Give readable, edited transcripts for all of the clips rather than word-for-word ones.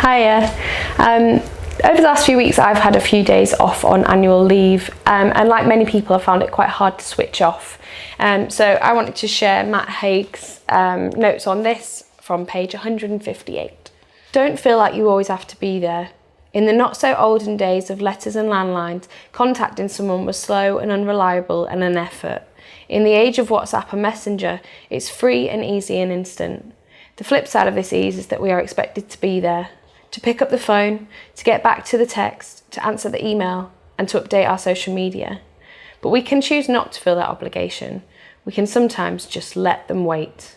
Hiya. Over the last few weeks I've had a few days off on annual leave and like many people I found it quite hard to switch off. So I wanted to share Matt Haig's notes on this from page 158. Don't feel like you always have to be there. In the not so olden days of letters and landlines, contacting someone was slow and unreliable and an effort. In the age of WhatsApp and Messenger, it's free and easy and instant. The flip side of this ease is that we are expected to be there, to pick up the phone, to get back to the text, to answer the email, and to update our social media. But we can choose not to feel that obligation. We can sometimes just let them wait,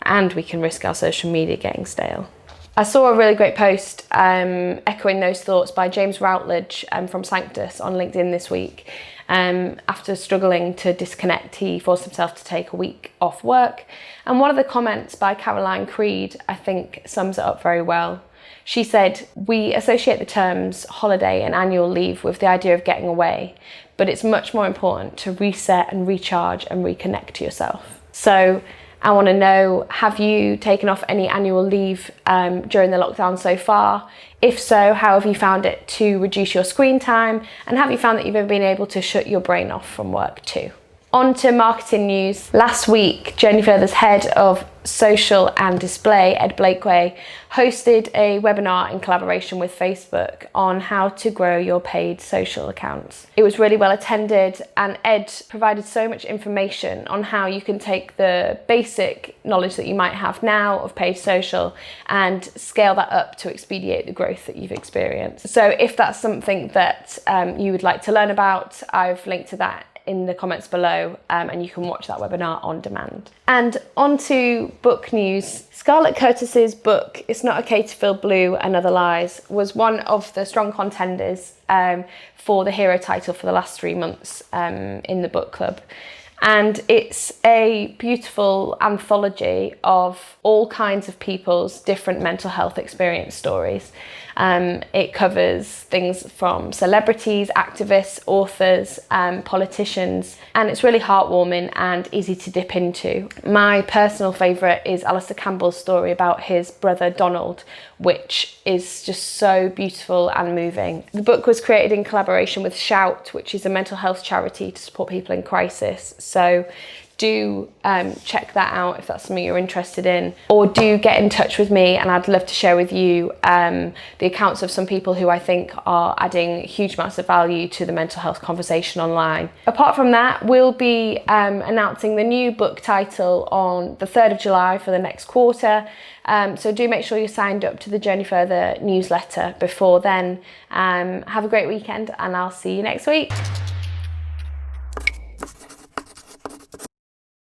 and we can risk our social media getting stale. I saw a really great post echoing those thoughts by James Routledge from Sanctus on LinkedIn this week. After struggling to disconnect, he forced himself to take a week off work. And one of the comments by Caroline Creed, I think, sums it up very well. She said, "We associate the terms holiday and annual leave with the idea of getting away, but it's much more important to reset and recharge and reconnect to yourself." So I want to know, have you taken off any annual leave during the lockdown so far? If so, how have you found it to reduce your screen time? And have you found that you've ever been able to shut your brain off from work too? On to marketing news. Last week, Journey Further's head of social and display, Ed Blakeway, hosted a webinar in collaboration with Facebook on how to grow your paid social accounts. It was really well attended, and Ed provided so much information on how you can take the basic knowledge that you might have now of paid social and scale that up to expedite the growth that you've experienced. So if that's something that you would like to learn about, I've linked to that in the comments below, and you can watch that webinar on demand. And on to book news. Scarlett Curtis's book, It's Not Okay to Feel Blue and Other Lies, was one of the strong contenders for the hero title for the last 3 months in the book club. And it's a beautiful anthology of all kinds of people's different mental health experience stories. It covers things from celebrities, activists, authors, politicians, and it's really heartwarming and easy to dip into. My personal favourite is Alistair Campbell's story about his brother Donald, which is just so beautiful and moving. The book was created in collaboration with Shout, which is a mental health charity to support people in crisis. So do check that out if that's something you're interested in, or do get in touch with me and I'd love to share with you the accounts of some people who I think are adding huge amounts of value to the mental health conversation online. Apart from that, we'll be announcing the new book title on the 3rd of July for the next quarter. So do make sure you're signed up to the Journey Further newsletter before then. Have a great weekend and I'll see you next week.